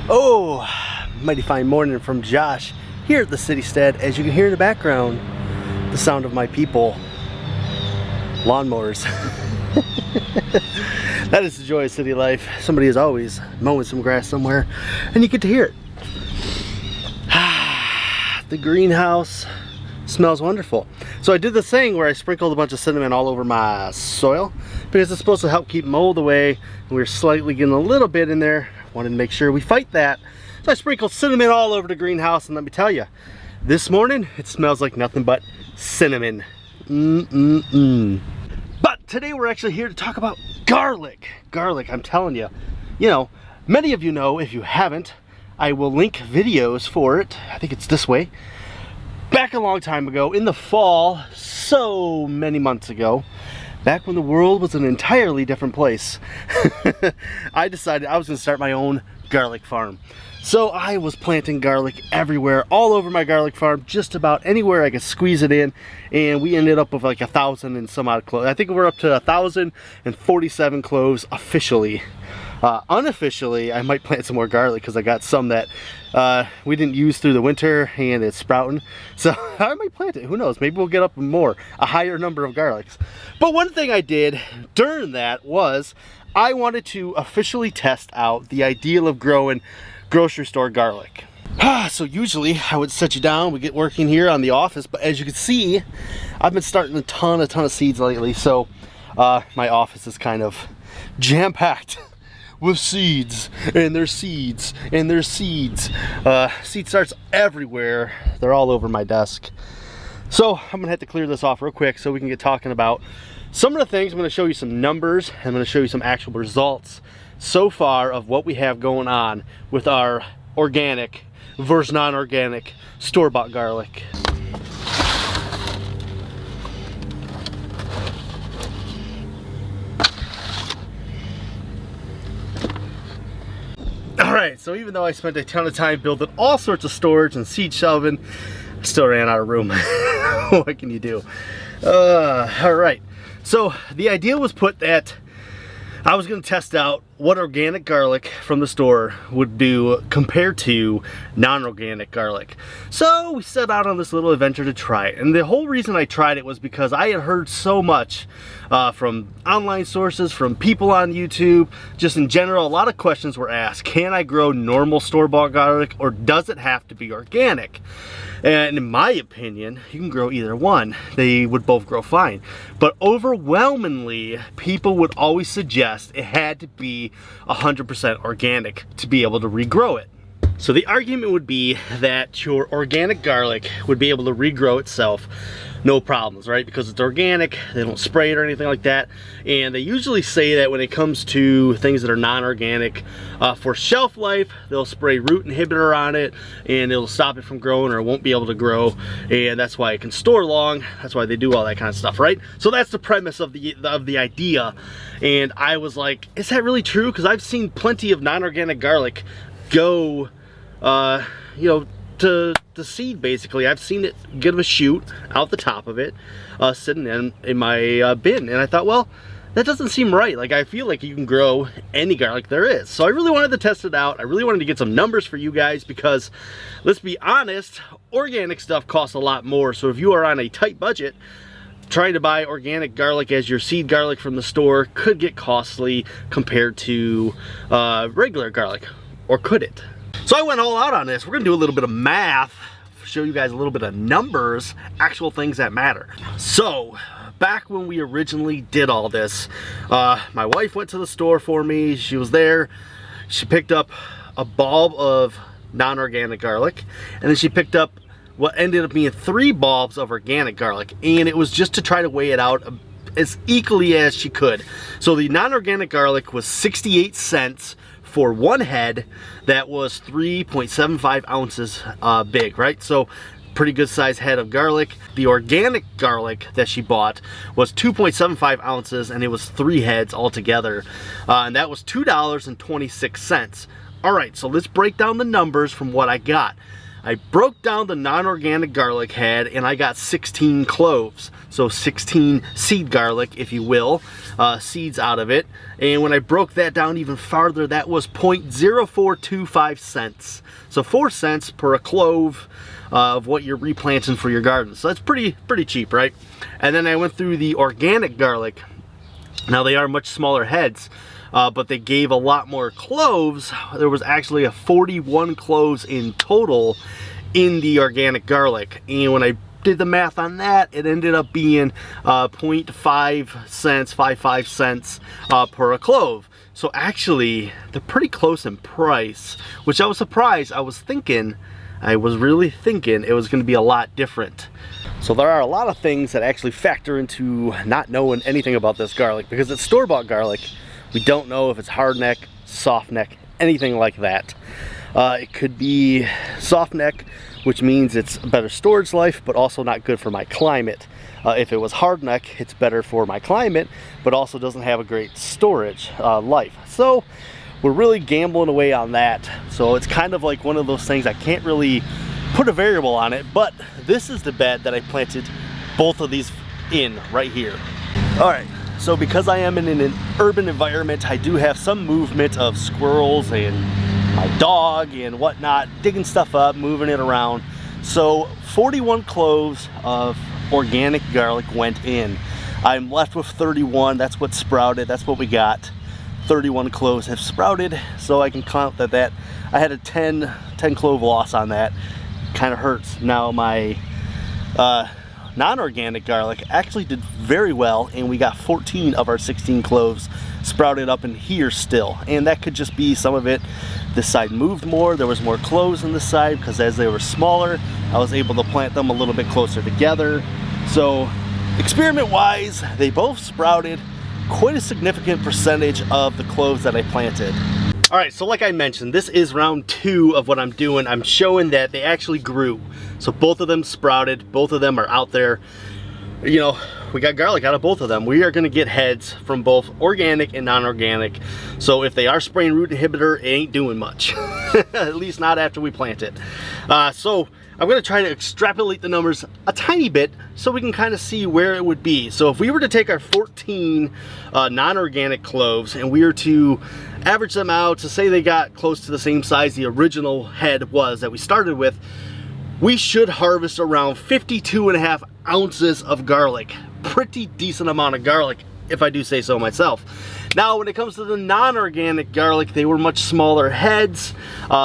Oh, mighty fine morning from Josh here at the Citystead. As you can hear in the background, the sound of my people, lawnmowers. That is the joy of city life. Somebody is always mowing some grass somewhere, and you get to hear it. The greenhouse smells wonderful. So I did this thing where I sprinkled a bunch of cinnamon all over my soil because it's supposed to help keep mold away, and we were slightly getting a little bit in there. Wanted to make sure we fight that. So I sprinkled cinnamon all over the greenhouse, and let me tell you, this morning it smells like nothing but cinnamon. But today we're actually here to talk about garlic. Garlic, I'm telling you. You know, many of you know, if you haven't, I will link videos for it. I think it's this way. Back a long time ago, in the fall, so many months ago, back when the world was an entirely different place, I decided I was going to start my own garlic farm. So I was planting garlic everywhere, all over my garlic farm, just about anywhere I could squeeze it in, and we ended up with like 1,000 and some odd cloves. I think we're up to 1,047 cloves officially. Unofficially, I might plant some more garlic because I got some that we didn't use through the winter and it's sprouting. So I might plant it. Who knows? Maybe we'll get up more, a higher number of garlics. But one thing I did during that was I wanted to officially test out the ideal of growing grocery store garlic. So usually I would sit you down, we get working here on the office, but as you can see, I've been starting a ton of seeds lately. So my office is kind of jam-packed with seeds, and there's seeds, and there's seeds. Seed starts everywhere. They're all over my desk. So I'm gonna have to clear this off real quick so we can get talking about some of the things. I'm gonna show you some numbers. I'm gonna show you some actual results so far of what we have going on with our organic versus non-organic store-bought garlic. Alright, so even though I spent a ton of time building all sorts of storage and seed shelving, I still ran out of room. What can you do? Alright, so the idea was put that I was going to test out what organic garlic from the store would do compared to non-organic garlic. So we set out on this little adventure to try it. And the whole reason I tried it was because I had heard so much from online sources, from people on YouTube, just in general, a lot of questions were asked. Can I grow normal store-bought garlic, or does it have to be organic? And in my opinion, you can grow either one. They would both grow fine. But overwhelmingly, people would always suggest it had to be 100% organic to be able to regrow it. So the argument would be that your organic garlic would be able to regrow itself, no problems, right? Because it's organic, they don't spray it or anything like that. And they usually say that when it comes to things that are non-organic, for shelf life, they'll spray root inhibitor on it and it'll stop it from growing, or it won't be able to grow. And that's why it can store long. That's why they do all that kind of stuff, right? So that's the premise of the idea. And I was like, is that really true? Because I've seen plenty of non-organic garlic go, you know, to seed basically. I've seen it get a shoot out the top of it, sitting in my bin, and I thought, well, that doesn't seem right. Like, I feel like you can grow any garlic there is. So I really wanted to test it out. I really wanted to get some numbers for you guys because, let's be honest, organic stuff costs a lot more. So if you are on a tight budget, trying to buy organic garlic as your seed garlic from the store could get costly compared to regular garlic, or could it? So I went all out on this. We're gonna do a little bit of math, show you guys a little bit of numbers, actual things that matter. So back when we originally did all this, my wife went to the store for me. She was there. She picked up a bulb of non-organic garlic, and then she picked up what ended up being 3 bulbs of organic garlic, and it was just to try to weigh it out as equally as she could. So the non-organic garlic was 68 cents for one head that was 3.75 ounces big, right? So pretty good sized head of garlic. The organic garlic that she bought was 2.75 ounces, and it was 3 heads altogether, and that was $2.26. All right, so let's break down the numbers from what I got. I broke down the non-organic garlic head and I got 16 cloves. So 16 seed garlic, if you will, seeds out of it. And when I broke that down even farther, that was 0.0425 cents. So 4 cents per a clove of what you're replanting for your garden. So that's pretty cheap, right? And then I went through the organic garlic. Now they are much smaller heads, but they gave a lot more cloves. There was actually a 41 cloves in total in the organic garlic. And when I did the math on that, it ended up being 0.55 cents per a clove. So actually, they're pretty close in price, which I was surprised. I was really thinking it was going to be a lot different. So there are a lot of things that actually factor into not knowing anything about this garlic, because it's store-bought garlic. We don't know if it's hard neck, soft neck, anything like that. It could be soft neck, which means it's better storage life, but also not good for my climate. If it was hard neck, it's better for my climate, but also doesn't have a great storage life. So we're really gambling away on that. So it's kind of like one of those things I can't really put a variable on it, but this is the bed that I planted both of these in right here. All right, so because I am in an urban environment, I do have some movement of squirrels and my dog and whatnot, digging stuff up, moving it around. So 41 cloves of organic garlic went in. I'm left with 31. That's what sprouted. That's what we got. 31 cloves have sprouted, so I can count that I had a 10 clove loss on that. Kind of hurts. Now my non-organic garlic actually did very well, and we got 14 of our 16 cloves sprouted up in here still. And that could just be some of it. This side moved more, there was more cloves on this side, because as they were smaller, I was able to plant them a little bit closer together. So experiment wise, they both sprouted quite a significant percentage of the cloves that I planted. All right, so like I mentioned, this is round 2 of what I'm doing. I'm showing that they actually grew. So both of them sprouted, both of them are out there. You know, we got garlic out of both of them. We are gonna get heads from both organic and non-organic. So if they are spraying root inhibitor, it ain't doing much. At least not after we plant it. So I'm gonna try to extrapolate the numbers a tiny bit so we can kind of see where it would be. So if we were to take our 14 non-organic cloves and we were to average them out to say they got close to the same size the original head was that we started with, we should harvest around 52.5 ounces of garlic. Pretty decent amount of garlic, if I do say so myself. Now, when it comes to the non-organic garlic, they were much smaller heads.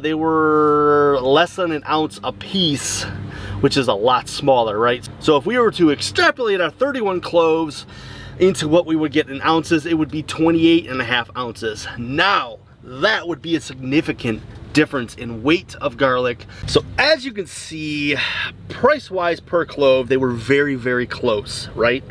They were less than an ounce a piece, which is a lot smaller, right? So if we were to extrapolate our 31 cloves into what we would get in ounces, it would be 28.5 ounces. Now, that would be a significant difference in weight of garlic. So as you can see, price-wise per clove, they were very close, right?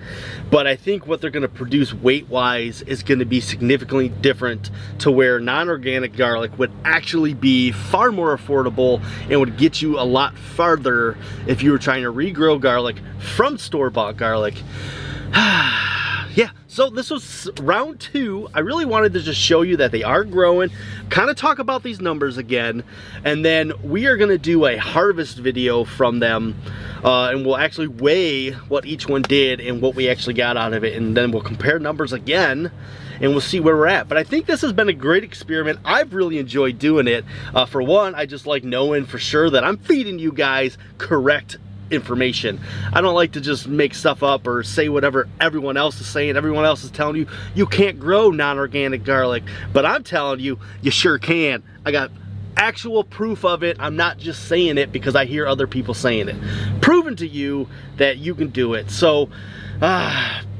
But I think what they're gonna produce weight-wise is gonna be significantly different, to where non-organic garlic would actually be far more affordable and would get you a lot farther if you were trying to regrow garlic from store-bought garlic. Yeah, so this was round 2. I really wanted to just show you that they are growing, kind of talk about these numbers again, and then we are gonna do a harvest video from them, and we'll actually weigh what each one did and what we actually got out of it, and then we'll compare numbers again, and we'll see where we're at. But I think this has been a great experiment. I've really enjoyed doing it. For one, I just like knowing for sure that I'm feeding you guys correct information. I don't like to just make stuff up or say whatever everyone else is saying. Everyone else is telling you you can't grow non-organic garlic, but I'm telling you, you sure can. I got actual proof of it. I'm not just saying it because I hear other people saying it. Proven to you that you can do it. So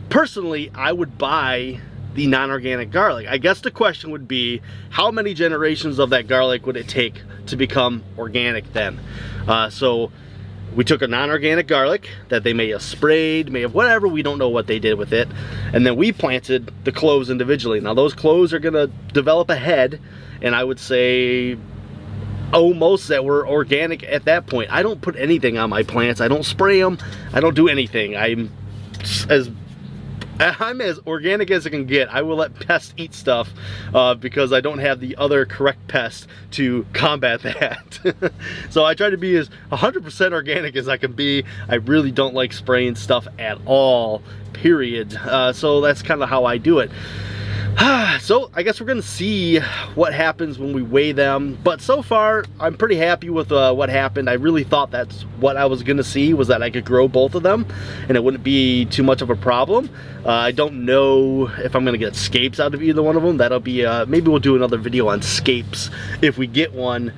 personally, I would buy the non-organic garlic. I guess the question would be, how many generations of that garlic would it take to become organic then? So we took a non-organic garlic that they may have sprayed, may have whatever, we don't know what they did with it, and then we planted the cloves individually. Now those cloves are gonna develop a head, and I would say almost that were organic at that point. I don't put anything on my plants. I don't spray them. I don't do anything. I'm as I'm as organic as I can get. I will let pests eat stuff because I don't have the other correct pest to combat that. So I try to be as 100% organic as I can be. I really don't like spraying stuff at all, period. So that's kind of how I do it. So I guess we're gonna see what happens when we weigh them, but so far I'm pretty happy with what happened. I really thought that's what I was gonna see, was that I could grow both of them and it wouldn't be too much of a problem. I don't know if I'm gonna get scapes out of either one of them. That'll be maybe we'll do another video on scapes if we get one,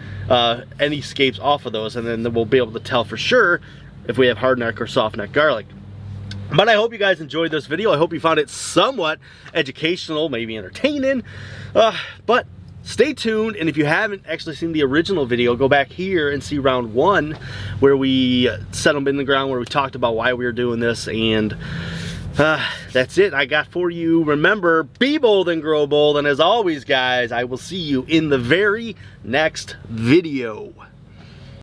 any scapes off of those, and then we'll be able to tell for sure if we have hard neck or soft neck garlic. But I hope you guys enjoyed this video. I hope you found it somewhat educational, maybe entertaining. But stay tuned, and if you haven't actually seen the original video, go back here and see round 1 where we set them in the ground, where we talked about why we were doing this, and that's it I got for you. Remember, be bold and grow bold, and as always guys, I will see you in the very next video.